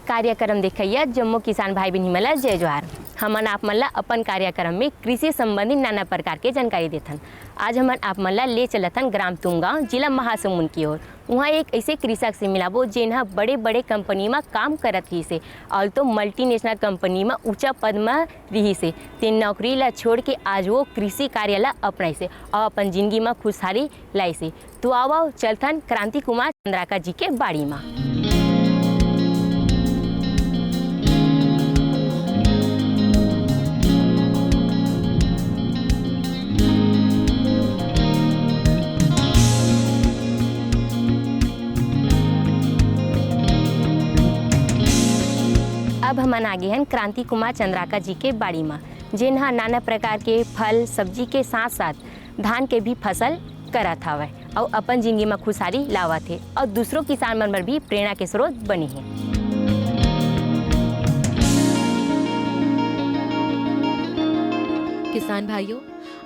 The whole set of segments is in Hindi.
कार्यक्रम देखिए जम्मू किसान भाई बहन मला जय जोहार। हमन आप मन ला अपन कार्यक्रम में कृषि संबंधी नाना प्रकार के जानकारी देथन। आज हमन आप मन ला ले चलथन ग्राम तुमगांव जिला महासमुंद की ओर। वहाँ एक ऐसे कृषक से मिलाबो जेनहा बड़े बड़े कंपनी में काम करत रही से और तो मल्टीनेशनल कंपनी में ऊंचा पद में रही से तेन नौकरी ला छोड़ के आज वो कृषि कार्य ला अपनाई से और अपन जिंदगी में खुशहाली लाई से। तो आओ चलथन क्रांति कुमार चंद्राकर जी के बाड़ी में। अब हमन आगे हैं क्रांति कुमार चंद्राकर जी के बाड़ी में, जिन्हा नाना प्रकार के फल सब्जी के साथ साथ धान के भी फसल करत हवे और अपन जिंदगी में खुशहाली लावत है और दूसरों किसान मन बर भी प्रेरणा के स्रोत बनी है। किसान भाइयों,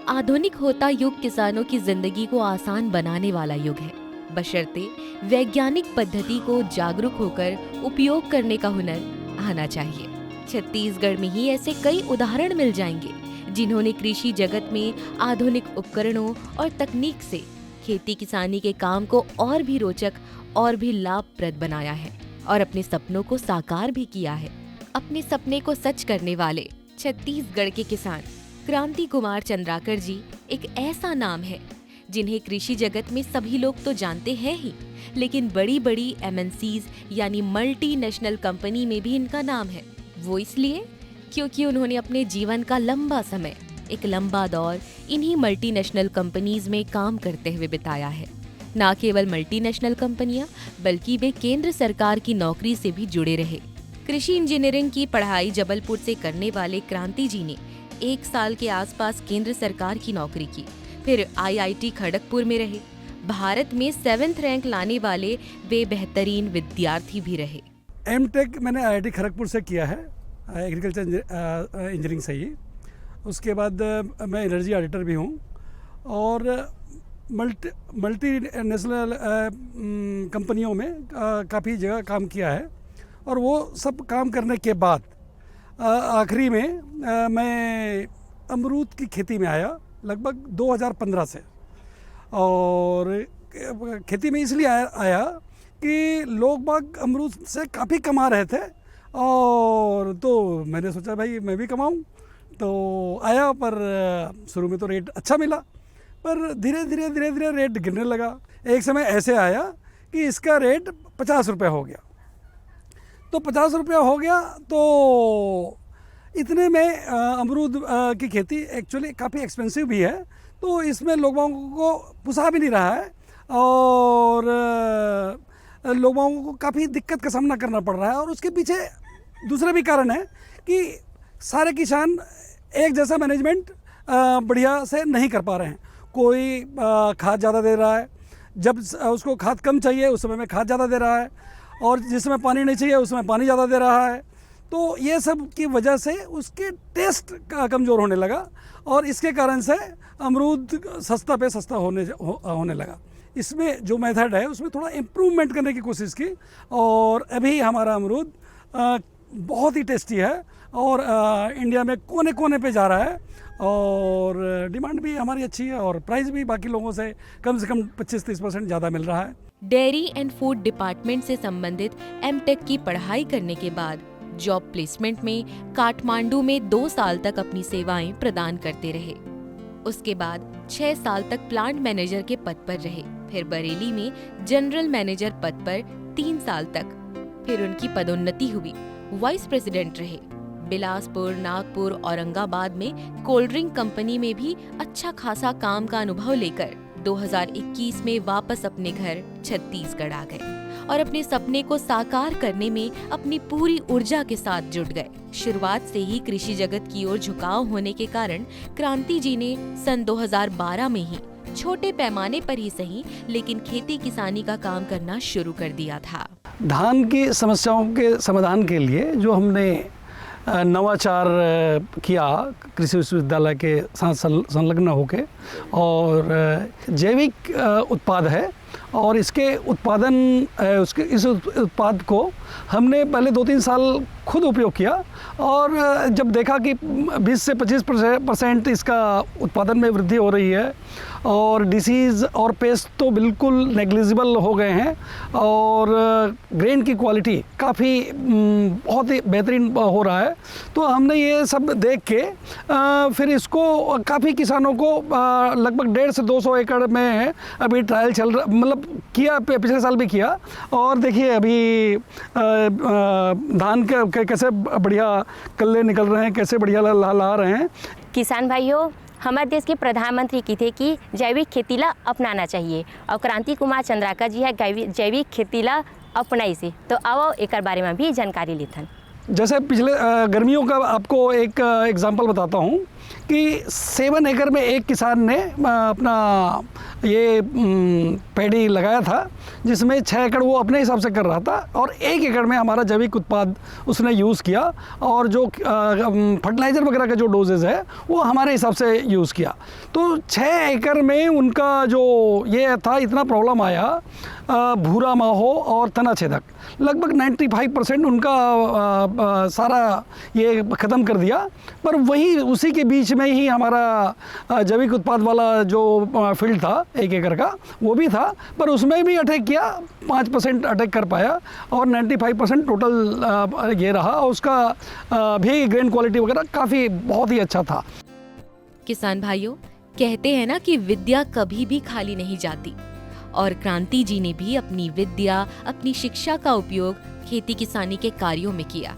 आधुनिक होता युग किसानों की जिंदगी को आसान बनाने वाला युग है, बशर्ते वैज्ञानिक पद्धति को जागरूक होकर उपयोग करने का हुनर आना चाहिए। छत्तीसगढ़ में ही ऐसे कई उदाहरण मिल जाएंगे जिन्होंने कृषि जगत में आधुनिक उपकरणों और तकनीक से खेती किसानी के काम को और भी रोचक और भी लाभप्रद बनाया है और अपने सपनों को साकार भी किया है। अपने सपने को सच करने वाले छत्तीसगढ़ के किसान क्रांति कुमार चंद्राकर जी एक ऐसा नाम है जिन्हें कृषि जगत में सभी लोग तो जानते हैं ही, लेकिन बड़ी बड़ी MNCs यानी मल्टीनेशनल कंपनी में भी इनका नाम है। वो इसलिए क्योंकि उन्होंने अपने जीवन का लंबा समय, एक लंबा दौर इन्हीं मल्टीनेशनल कंपनीज में काम करते हुए बिताया है। न केवल मल्टीनेशनल कंपनियां बल्कि वे केंद्र सरकार की नौकरी से भी जुड़े रहे। कृषि इंजीनियरिंग की पढ़ाई जबलपुर से करने वाले क्रांति जी ने 1 साल के आसपास केंद्र सरकार की नौकरी की, फिर IIT खड़गपुर में रहे। भारत में 7th रैंक लाने वाले वे बेहतरीन विद्यार्थी भी रहे। M.Tech मैंने IIT खड़गपुर से किया है, एग्रीकल्चर इंजीनियरिंग से ही। उसके बाद मैं एनर्जी ऑडिटर भी हूँ और मल्टी नेशनल कंपनियों में काफ़ी जगह काम किया है। और वो सब काम करने के बाद आखिरी में मैं अमरूद की खेती में आया लगभग 2015 से। और खेती में इसलिए आया कि लोग बाग अमरूद से काफ़ी कमा रहे थे और तो मैंने सोचा भाई मैं भी कमाऊं, तो आया। पर शुरू में तो रेट अच्छा मिला, पर धीरे धीरे रेट गिरने लगा। एक समय ऐसे आया कि इसका रेट 50 रुपये हो गया। तो 50 रुपये हो गया तो इतने में अमरूद की खेती एक्चुअली काफ़ी एक्सपेंसिव भी है, तो इसमें लोगों को पुसा भी नहीं रहा है और लोगों को काफ़ी दिक्कत का सामना करना पड़ रहा है। और उसके पीछे दूसरा भी कारण है कि सारे किसान एक जैसा मैनेजमेंट बढ़िया से नहीं कर पा रहे हैं। कोई खाद ज़्यादा दे रहा है, जब उसको खाद कम चाहिए उस समय में खाद ज़्यादा दे रहा है, और जिस समय पानी नहीं चाहिए उसमें पानी ज़्यादा दे रहा है। तो ये सब की वजह से उसके टेस्ट का कमज़ोर होने लगा और इसके कारण से अमरूद सस्ता पे सस्ता होने लगा। इसमें जो मेथड है उसमें थोड़ा इम्प्रूवमेंट करने की कोशिश की और अभी हमारा अमरूद बहुत ही टेस्टी है और इंडिया में कोने कोने पे जा रहा है और डिमांड भी हमारी अच्छी है और प्राइस भी बाकी लोगों से कम 25-30% ज़्यादा मिल रहा है। डेयरी एंड फूड डिपार्टमेंट से संबंधित M.Tech की पढ़ाई करने के बाद जॉब प्लेसमेंट में काठमांडू में 2 साल तक अपनी सेवाएं प्रदान करते रहे। उसके बाद 6 साल तक प्लांट मैनेजर के पद पर रहे, फिर बरेली में जनरल मैनेजर पद पर 3 साल तक, फिर उनकी पदोन्नति हुई, वाइस प्रेसिडेंट रहे। बिलासपुर, नागपुर, औरंगाबाद में कोल्ड ड्रिंक कंपनी में भी अच्छा खासा काम का अनुभव लेकर 2021 में वापस अपने घर छत्तीसगढ़ आ गए और अपने सपने को साकार करने में अपनी पूरी ऊर्जा के साथ जुट गए। शुरुआत से ही कृषि जगत की ओर झुकाव होने के कारण क्रांति जी ने सन 2012 में ही छोटे पैमाने पर ही सही लेकिन खेती किसानी का काम करना शुरू कर दिया था। धान की समस्याओं के समाधान के लिए जो हमने नवाचार किया कृषि विश्वविद्यालय के साथ संलग्न होकर, और जैविक उत्पाद है और इसके उत्पादन इस उत्पाद को हमने पहले 2-3 साल खुद उपयोग किया और जब देखा कि 20 से 25% इसका उत्पादन में वृद्धि हो रही है और डिसीज़ और पेस्ट तो बिल्कुल नेग्लिजिबल हो गए हैं और ग्रेन की क्वालिटी काफ़ी बहुत ही बेहतरीन हो रहा है, तो हमने ये सब देख के फिर इसको काफ़ी किसानों को लगभग 150 से 200 एकड़ में अभी ट्रायल चल रहा, मतलब किया, पिछले साल भी किया और देखिए अभी धान के कैसे बढ़िया कल्ले निकल रहे हैं, कैसे बढ़िया ला रहे हैं। किसान भाइयों, हमारे देश के प्रधानमंत्री की थे कि जैविक खेती ला अपनाना चाहिए और क्रांति कुमार चंद्राकर जी है जैविक खेती ला अपनाई से, तो आओ एक बारे में भी जानकारी लेथन। जैसे पिछले गर्मियों का आपको एक एग्जांपल बताता हूँ कि 7 एकड़ में एक किसान ने अपना ये पैडी लगाया था, जिसमें 6 एकड़ वो अपने हिसाब से कर रहा था और 1 एकड़ में हमारा जैविक उत्पाद उसने यूज़ किया और जो फर्टिलाइज़र वगैरह का जो डोजेज़ है वो हमारे हिसाब से यूज़ किया। तो 6 एकड़ में उनका जो ये था, इतना प्रॉब्लम आया, भूरा माहो और तना छेदक, लगभग 95% उनका सारा ये ख़त्म कर दिया। पर वही उसी के बीच में ही हमारा जैविक उत्पाद वाला जो फील्ड था 1 एकड़ का, वो भी था, पर उसमें भी अटैक किया, 5% अटैक कर पाया और 95% टोटल ये रहा और उसका भी ग्रेन क्वालिटी वगैरह काफ़ी बहुत ही अच्छा था। किसान भाइयों, कहते हैं ना कि विद्या कभी भी खाली नहीं जाती, और क्रांति जी ने भी अपनी विद्या, अपनी शिक्षा का उपयोग खेती किसानी के कार्यों में किया।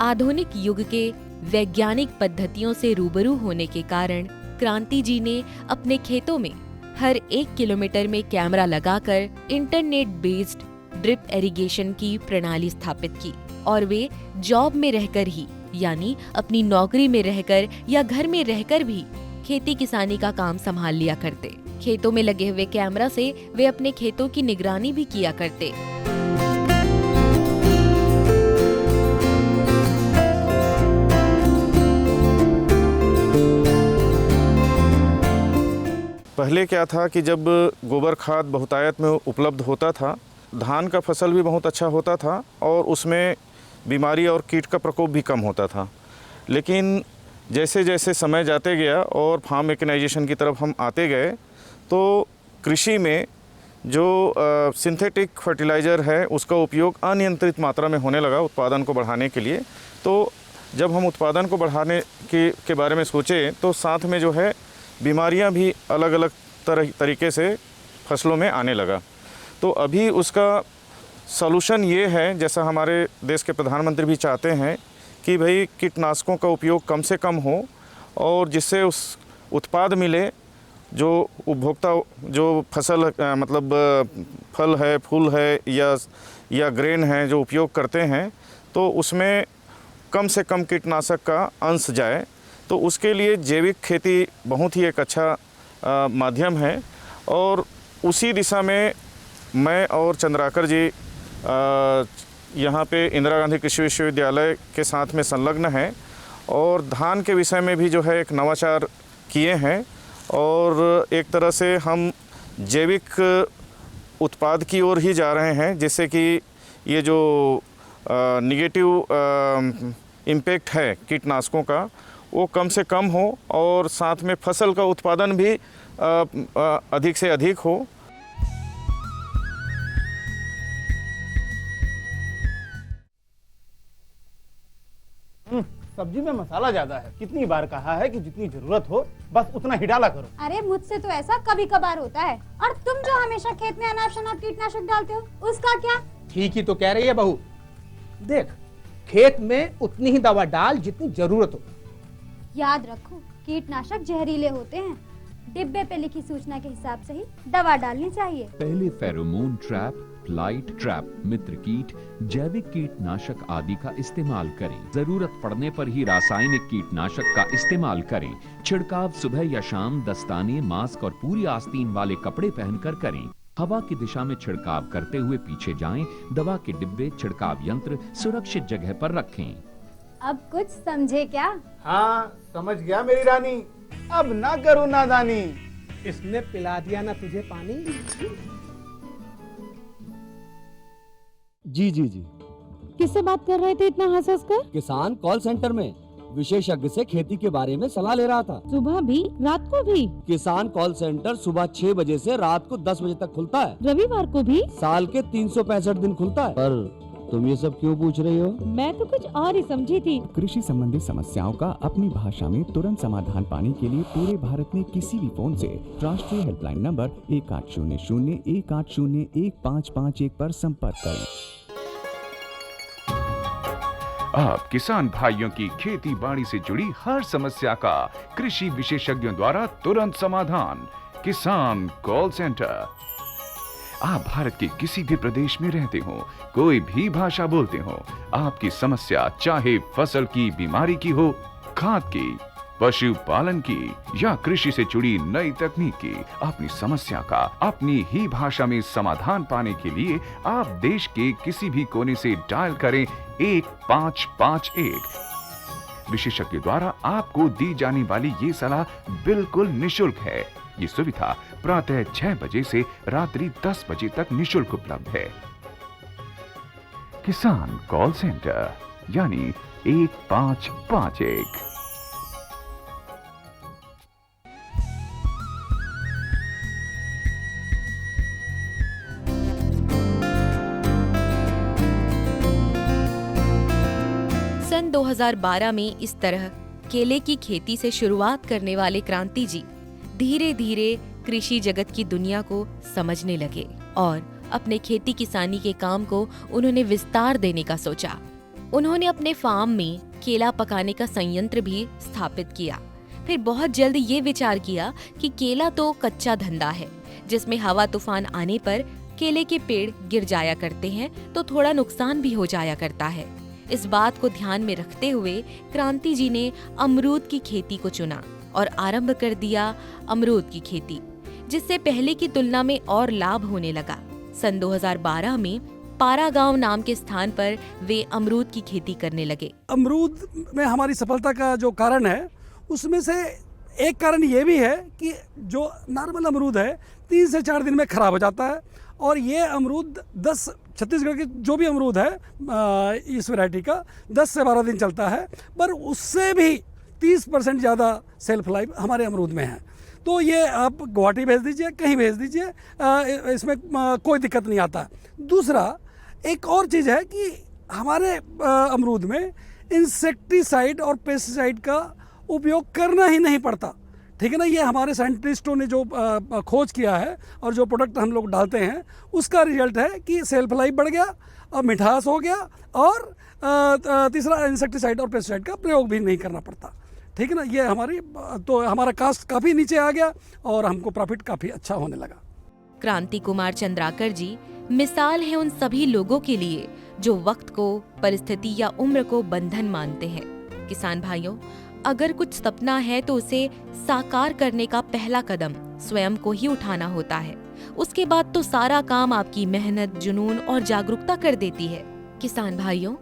आधुनिक युग के वैज्ञानिक पद्धतियों से रूबरू होने के कारण क्रांति जी ने अपने खेतों में हर 1 किलोमीटर में कैमरा लगाकर इंटरनेट बेस्ड ड्रिप इरिगेशन की प्रणाली स्थापित की और वे जॉब में रहकर ही, यानी अपनी नौकरी में रहकर या घर में रहकर भी खेती किसानी का काम संभाल लिया करते। खेतों में लगे हुए कैमरा से वे अपने खेतों की निगरानी भी किया करते। पहले क्या था कि जब गोबर खाद बहुतायत में उपलब्ध होता था, धान का फसल भी बहुत अच्छा होता था और उसमें बीमारी और कीट का प्रकोप भी कम होता था। लेकिन जैसे जैसे समय जाते गया और फार्म मैकेनाइजेशन की तरफ हम आते गए, तो कृषि में जो सिंथेटिक फर्टिलाइज़र है उसका उपयोग अनियंत्रित मात्रा में होने लगा उत्पादन को बढ़ाने के लिए। तो जब हम उत्पादन को बढ़ाने के बारे में सोचे, तो साथ में जो है बीमारियां भी अलग अलग तरीके से फसलों में आने लगा। तो अभी उसका सॉल्यूशन ये है, जैसा हमारे देश के प्रधानमंत्री भी चाहते हैं कि भाई कीटनाशकों का उपयोग कम से कम हो और जिससे उस उत्पाद मिले जो उपभोक्ता जो फसल मतलब फल है, फूल है या ग्रेन है जो उपयोग करते हैं, तो उसमें कम से कम कीटनाशक का अंश जाए। तो उसके लिए जैविक खेती बहुत ही एक अच्छा माध्यम है और उसी दिशा में मैं और चंद्राकर जी यहाँ पे इंदिरा गांधी कृषि विश्वविद्यालय के साथ में संलग्न हैं और धान के विषय में भी जो है एक नवाचार किए हैं और एक तरह से हम जैविक उत्पाद की ओर ही जा रहे हैं, जिससे कि ये जो निगेटिव इम्पैक्ट है कीटनाशकों का वो कम से कम हो और साथ में फसल का उत्पादन भी अधिक से अधिक हो। सब्जी में मसाला ज्यादा है। कितनी बार कहा है कि जितनी जरूरत हो बस उतना ही डाला करो। अरे मुझसे तो ऐसा कभी कभार होता है। और तुम जो हमेशा खेत में अनाप शनाप कीटनाशक डालते हो, उसका क्या? ठीक ही तो कह रही है बहू। देख, खेत में उतनी ही दवा डाल जितनी जरूरत हो। याद रखो, कीटनाशक जहरीले होते हैं। डिब्बे पे लिखी सूचना के हिसाब से ही दवा डालनी चाहिए। पहले फेरोमोन ट्रैप, फ्लाइट ट्रैप, मित्र कीट, जैविक कीटनाशक आदि का इस्तेमाल करें। जरूरत पड़ने पर ही रासायनिक कीटनाशक का इस्तेमाल करें। छिड़काव सुबह या शाम दस्ताने, मास्क और पूरी आस्तीन वाले कपड़े पहनकर करें। हवा की दिशा में छिड़काव करते हुए पीछे जाएं। दवा के डिब्बे, छिड़काव यंत्र सुरक्षित जगह पर रखें। अब कुछ समझे क्या? हाँ, समझ गया मेरी रानी। अब ना करो नादानी। इसने पिला दिया ना तुझे पानी? जी जी जी। किससे बात कर रहे थे इतना हंस हंस कर? किसान कॉल सेंटर में विशेषज्ञ से खेती के बारे में सलाह ले रहा था। सुबह भी रात को भी? किसान कॉल सेंटर सुबह 6 बजे से रात को 10 बजे तक खुलता है। रविवार को भी? साल के 365 दिन खुलता है। पर तुम ये सब क्यों पूछ रही हो? मैं तो कुछ और ही समझी थी। कृषि संबंधी समस्याओं का अपनी भाषा में तुरंत समाधान पाने के लिए पूरे भारत में किसी भी फोन से राष्ट्रीय हेल्पलाइन नंबर 1800-180-1551 पर संपर्क करें। आप किसान भाइयों की खेती बाड़ी से जुड़ी हर समस्या का कृषि विशेषज्ञों द्वारा तुरंत समाधान। किसान कॉल सेंटर। आप भारत के किसी भी प्रदेश में रहते हो, कोई भी भाषा बोलते हो, आपकी समस्या चाहे फसल की बीमारी की हो, खाद की, पशुपालन की या कृषि से जुड़ी नई तकनीक की, अपनी समस्या का अपनी ही भाषा में समाधान पाने के लिए आप देश के किसी भी कोने से डायल करें 1551। विशेषज्ञ द्वारा आपको दी जाने वाली ये सलाह बिल्कुल निशुल्क है। ये सुविधा प्रातः 6 बजे से रात्रि 10 बजे तक निशुल्क उपलब्ध है। किसान कॉल सेंटर यानी 1551। सन 2012 में इस तरह केले की खेती से शुरुआत करने वाले क्रांति जी धीरे धीरे कृषि जगत की दुनिया को समझने लगे और अपने खेती किसानी के काम को उन्होंने विस्तार देने का सोचा। उन्होंने अपने फार्म में केला पकाने का संयंत्र भी स्थापित किया। फिर बहुत जल्द ये विचार किया कि केला तो कच्चा धंधा है, जिसमें हवा तूफान आने पर केले के पेड़ गिर जाया करते हैं तो थोड़ा नुकसान भी हो जाया करता है। इस बात को ध्यान में रखते हुए क्रांति जी ने अमरूद की खेती को चुना और आरंभ कर दिया अमरूद की खेती, जिससे पहले की तुलना में और लाभ होने लगा। सन 2012 में पारा गांव नाम के स्थान पर वे अमरूद की खेती करने लगे। अमरूद में हमारी सफलता का जो कारण है, उसमें से एक कारण ये भी है कि जो नॉर्मल अमरूद है 3 से 4 दिन में खराब हो जाता है, और ये अमरूद 10 छत्तीसगढ़ के जो भी अमरूद है इस वैरायटी का 10 से 12 दिन चलता है, पर उससे भी 30% ज़्यादा सेल्फ लाइफ हमारे अमरूद में है। तो ये आप गुवाहाटी भेज दीजिए, कहीं भेज दीजिए, इसमें कोई दिक्कत नहीं आता। दूसरा एक और चीज़ है कि हमारे अमरूद में इंसेक्टिसाइड और पेस्टिसाइड का उपयोग करना ही नहीं पड़ता, ठीक है ना। ये हमारे साइंटिस्टों ने जो खोज किया है और जो प्रोडक्ट हम लोग डालते हैं उसका रिजल्ट है कि सेल्फ लाइफ बढ़ गया और मिठास हो गया, और तीसरा इंसेक्टिसाइड और पेस्टिसाइड का प्रयोग भी नहीं करना पड़ता, ठीक है ना। ये हमारा कास्ट काफ़ी नीचे आ गया और हमको प्रॉफिट काफ़ी अच्छा होने लगा। क्रांति कुमार चंद्राकर जी मिसाल है उन सभी लोगों के लिए जो वक्त को, परिस्थिति या उम्र को बंधन मानते हैं। किसान भाइयों, अगर कुछ सपना है तो उसे साकार करने का पहला कदम स्वयं को ही उठाना होता है। उसके बाद तो सारा काम आपकी मेहनत, जुनून और जागरूकता कर देती है। किसान भाइयों,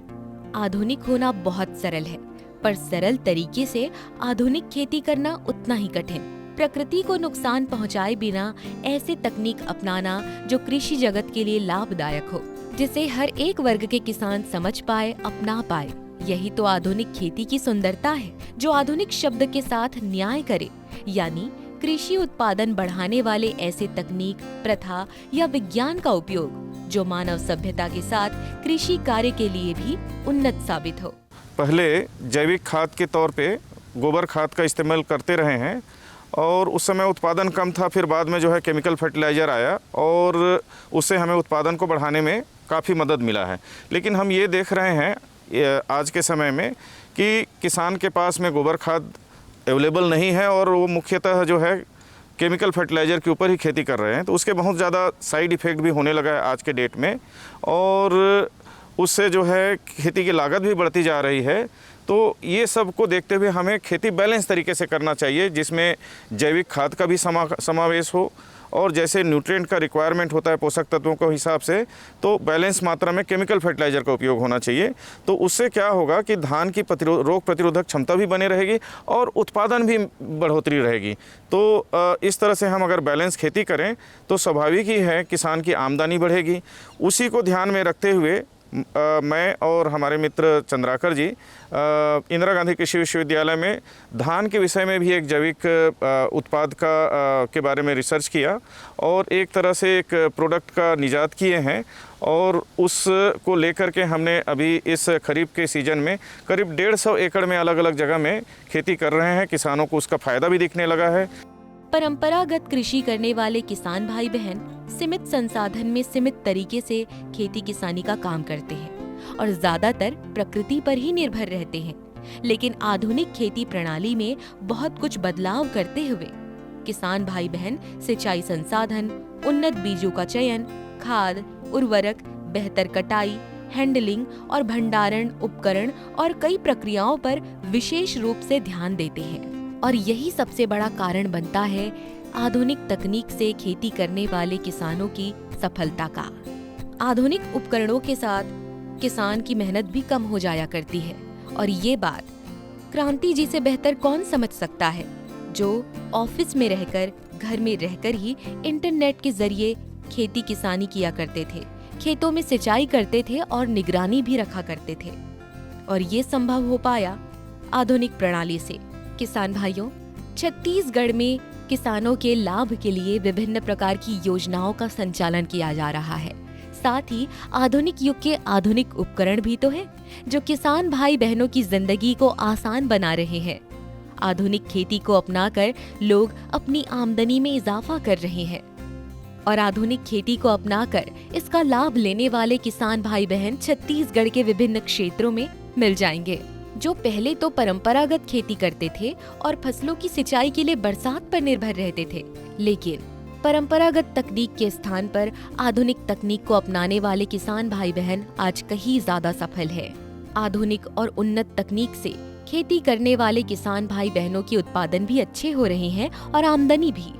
आधुनिक होना बहुत सरल है, पर सरल तरीके से आधुनिक खेती करना उतना ही कठिन। प्रकृति को नुकसान पहुंचाए बिना ऐसे तकनीक अपनाना जो कृषि जगत के लिए लाभदायक हो, जिसे हर एक वर्ग के किसान समझ पाए, अपना पाए। यही तो आधुनिक खेती की सुंदरता है, जो आधुनिक शब्द के साथ न्याय करे, यानी कृषि उत्पादन बढ़ाने वाले ऐसे तकनीक, प्रथा या विज्ञान का उपयोग जो मानव सभ्यता के साथ कृषि कार्य के लिए भी उन्नत साबित हो। पहले जैविक खाद के तौर पे गोबर खाद का इस्तेमाल करते रहे हैं और उस समय उत्पादन कम था। फिर बाद में जो है केमिकल फर्टिलाइज़र आया और उससे हमें उत्पादन को बढ़ाने में काफ़ी मदद मिला है। लेकिन हम ये देख रहे हैं आज के समय में कि किसान के पास में गोबर खाद अवेलेबल नहीं है और वो मुख्यतः जो है केमिकल फर्टिलाइज़र के ऊपर ही खेती कर रहे हैं। तो उसके बहुत ज़्यादा साइड इफ़ेक्ट भी होने लगा है आज के डेट में, और उससे जो है खेती की लागत भी बढ़ती जा रही है। तो ये सब को देखते हुए हमें खेती बैलेंस तरीके से करना चाहिए, जिसमें जैविक खाद का भी समावेश हो और जैसे न्यूट्रिएंट का रिक्वायरमेंट होता है पोषक तत्वों के हिसाब से, तो बैलेंस मात्रा में केमिकल फर्टिलाइज़र का उपयोग होना चाहिए। तो उससे क्या होगा कि धान की रोग प्रतिरोधक क्षमता भी बनी रहेगी और उत्पादन भी बढ़ोतरी रहेगी। तो इस तरह से हम अगर बैलेंस खेती करें तो स्वाभाविक ही है किसान की आमदनी बढ़ेगी। उसी को ध्यान में रखते हुए मैं और हमारे मित्र चंद्राकर जी इंदिरा गांधी कृषि विश्वविद्यालय में धान के विषय में भी एक जैविक उत्पाद के बारे में रिसर्च किया और एक तरह से एक प्रोडक्ट का निजात किए हैं। और उसको लेकर के हमने अभी इस खरीफ के सीज़न में करीब 150 एकड़ में अलग अलग जगह में खेती कर रहे हैं। किसानों को उसका फ़ायदा भी दिखने लगा है। परंपरागत कृषि करने वाले किसान भाई बहन सीमित संसाधन में सीमित तरीके से खेती किसानी का काम करते हैं और ज्यादातर प्रकृति पर ही निर्भर रहते हैं। लेकिन आधुनिक खेती प्रणाली में बहुत कुछ बदलाव करते हुए किसान भाई बहन सिंचाई संसाधन, उन्नत बीजों का चयन, खाद, उर्वरक, बेहतर कटाई, हैंडलिंग और भंडारण उपकरण और कई प्रक्रियाओं पर विशेष रूप से ध्यान देते हैं। और यही सबसे बड़ा कारण बनता है आधुनिक तकनीक से खेती करने वाले किसानों की सफलता का। आधुनिक उपकरणों के साथ किसान की मेहनत भी कम हो जाया करती है और ये बात क्रांति जी से बेहतर कौन समझ सकता है, जो ऑफिस में रहकर, घर में रहकर ही इंटरनेट के जरिए खेती किसानी किया करते थे, खेतों में सिंचाई करते थे और निगरानी भी रखा करते थे। और ये संभव हो पाया आधुनिक प्रणाली से। किसान भाइयों, छत्तीसगढ़ में किसानों के लाभ के लिए विभिन्न प्रकार की योजनाओं का संचालन किया जा रहा है। साथ ही आधुनिक युग के आधुनिक उपकरण भी तो हैं, जो किसान भाई बहनों की जिंदगी को आसान बना रहे हैं। आधुनिक खेती को अपनाकर लोग अपनी आमदनी में इजाफा कर रहे हैं और आधुनिक खेती को अपनाकर इसका लाभ लेने वाले किसान भाई बहन छत्तीसगढ़ के विभिन्न क्षेत्रों में मिल जाएंगे। जो पहले तो परंपरागत खेती करते थे और फसलों की सिंचाई के लिए बरसात पर निर्भर रहते थे, लेकिन परंपरागत तकनीक के स्थान पर आधुनिक तकनीक को अपनाने वाले किसान भाई बहन आज कहीं ज्यादा सफल है। आधुनिक और उन्नत तकनीक से खेती करने वाले किसान भाई बहनों के उत्पादन भी अच्छे हो रहे हैं और आमदनी भी,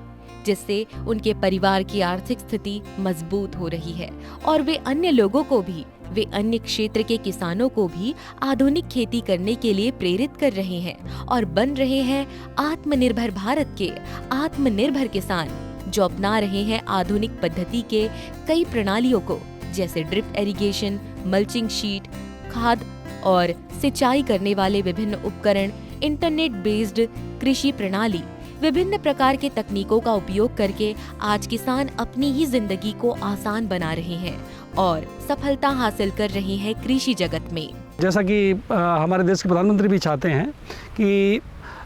जिससे उनके परिवार की आर्थिक स्थिति मजबूत हो रही है और वे अन्य लोगों को भी, वे अन्य क्षेत्र के किसानों को भी आधुनिक खेती करने के लिए प्रेरित कर रहे हैं और बन रहे हैं आत्मनिर्भर भारत के आत्मनिर्भर किसान, जो अपना रहे हैं आधुनिक पद्धति के कई प्रणालियों को, जैसे ड्रिप इरिगेशन, मल्चिंग शीट, खाद और सिंचाई करने वाले विभिन्न उपकरण, इंटरनेट बेस्ड कृषि प्रणाली। विभिन्न प्रकार के तकनीकों का उपयोग करके आज किसान अपनी ही जिंदगी को आसान बना रहे हैं और सफलता हासिल कर रहे हैं कृषि जगत में। जैसा कि हमारे देश के प्रधानमंत्री भी चाहते हैं कि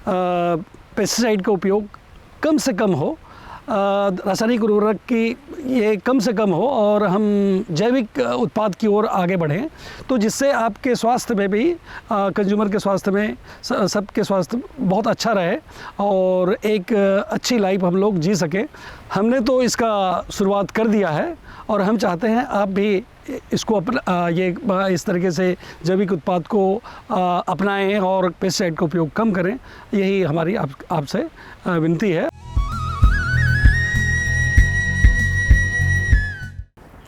पेस्टिसाइड का उपयोग कम से कम हो, रासायनिक उर्वरक की ये कम से कम हो और हम जैविक उत्पाद की ओर आगे बढ़ें, तो जिससे आपके स्वास्थ्य में भी, कंज्यूमर के स्वास्थ्य में, सबके स्वास्थ्य बहुत अच्छा रहे और एक अच्छी लाइफ हम लोग जी सकें। हमने तो इसका शुरुआत कर दिया है और हम चाहते हैं आप भी इसको इस तरीके से जैविक उत्पाद को अपनाएं और पेस्टिसाइड का उपयोग कम करें। यही हमारी आपसे विनती है।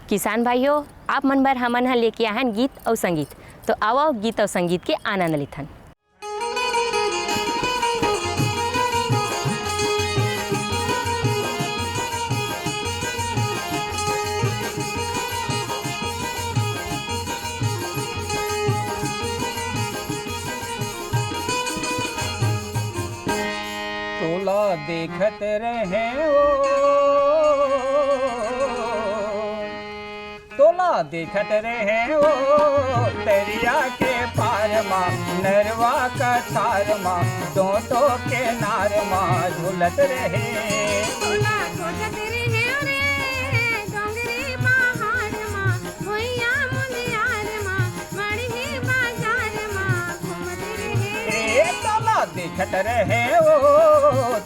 किसान भाइयों, आप मन भर हमन ह लेके आहन गीत और संगीत, तो आओ गीत और संगीत के आनंद लेथन। तोला देखत रहे तोला देखत रहे ओ दरिया के पार माँ, नरवा का तार माँ, डोटो के नार माँ झूलत रहे। तोला खोजत रहे रे डोंगरी पहाड़ माँ, भैया मुनियार माँ, मड़ही बाजार माँ घूमत रहे। तोला देखत रहे ओ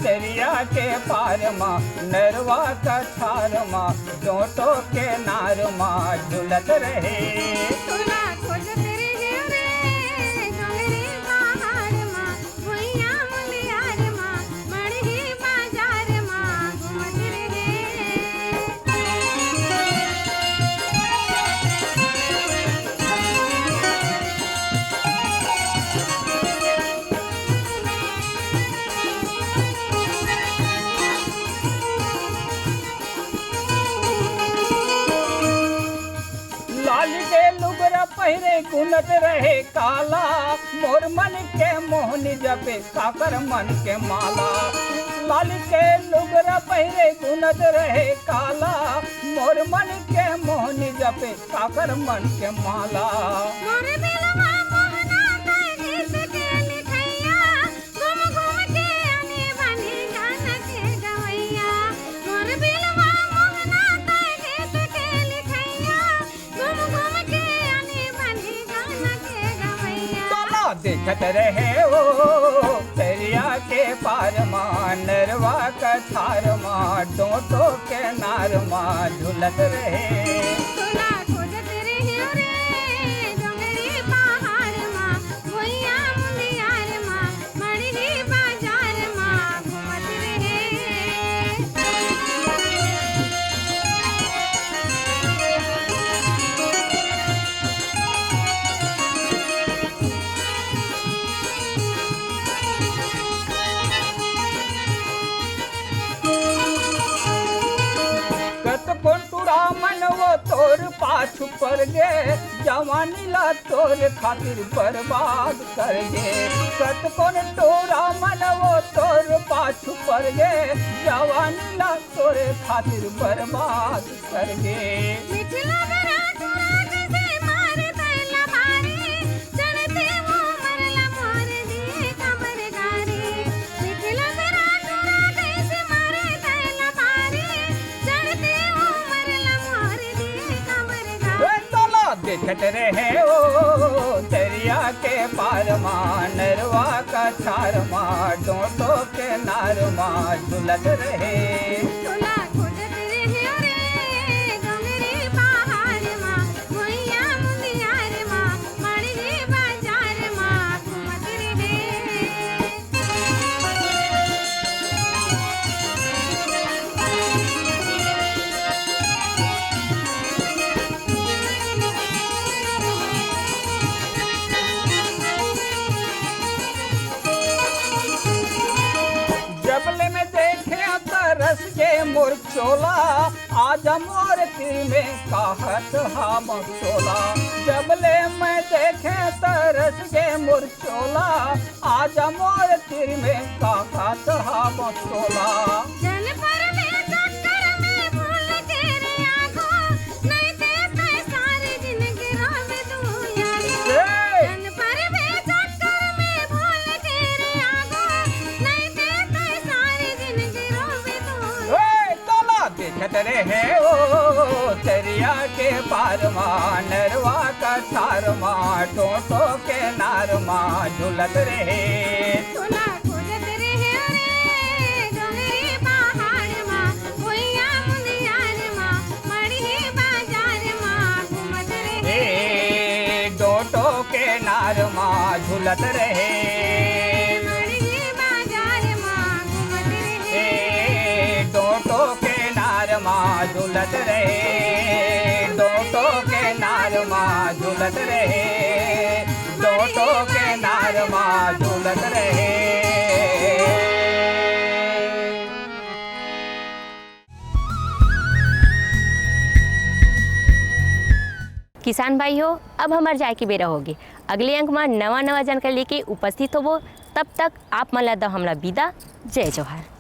दरिया के पार माँ, नरवा का थार माँ, डोटो के नार माँ झूलत रहे। तोला खोजत रहे रे डोंगरी पहाड़ माँ, भैया मुनियार माँ, मड़ही बाजार माँ घूमत रहे। पहिरे गुनत रहे काला, मोर मन के मोहनी जपे काकर मन के माला। लाल के लुगरा पहिरे गुनत रहे काला, मोर मन के मोहनी जपे काकर मन के माला। मोर बिलवा मोहना ताय गीत के लिखैया, घूम घूम के आने बने गाना के गवैया। मोर बिलवा मोहना ताय गीत के लिखैया, घूम घूम के आने बने गाना के गवैया। तोला देखत रहे ओ दरिया के पार माँ, नरवा कछार माँ, डोटो के नार माँ झूलत रहे। तोला खोजत रहे रे डोंगरी पहाड़ माँ, भुइया मुंदियार माँ, मड़ही बाजार माँ घूमत रहे। कत कोंटुरा मनवो तोर पाछू पर गे, जवानी ला तोर खातिर बर्बाद कर गे। कत कोंटुरा मनवो तोर पाछू पर गे, जवानी ला तोर खातिर बर्बाद कर गे। मिथिला बरा तोरा कैसे मारे तैला मारे, चढ़ते वो मरला मोर दिए कमर गारी। मिथिला बरा तोरा कैसे मारे तैला मारे, चढ़ते वो मरला मोर दिए कमर गारी। तोला देखत रहे ओ दरिया के पार माँ, नरवा कछार माँ, डोटो के नार माँ झूलत रहे। तोला खोजत रहे रे डोंगरी पहाड़ माँ, भुइया मुंदियार माँ, मड़ही बाजार माँ घूमत रहे। जबले में देखे तरस के मोर चोला, आज मोर तिर में कहत हम चोला। जबले में देखे तरस के मोर चोला, आज मोर तिर में कहत हम चोला। जन पर में चक्कर में भूल के रे आगो, नहीं ते तय सारी जिंदगी रोवे तू यारो। जन पर में चक्कर में भूल के रे आगो, नहीं ते तय सारी जिंदगी रोवे तू। तोला देखत रहे ओ दरिया के पार माँ, नरवा कछार माँ, टोटो के नार माँ झूलत रहे। तोला खोजत रहे रे डोंगरी पहाड़ माँ, भुइया मुंदियार माँ, मड़ही बाजार माँ घूमत रहे। डोटो के नार माँ झूलत रहे। मड़ही बाजार माँ घूमत रहे। डोटो के नार माँ झूलत रहे। डोटो के नार माँ झूलत रहे। डोटो के नार माँ झूलत रहे। किसान भाई हो, अब हमार जाए की बेरा होगी। अगले अंक में नवा नवा जानकारी लेके उपस्थित होबो। तब तक आप मन ला द हमला विदा। जय जोहार।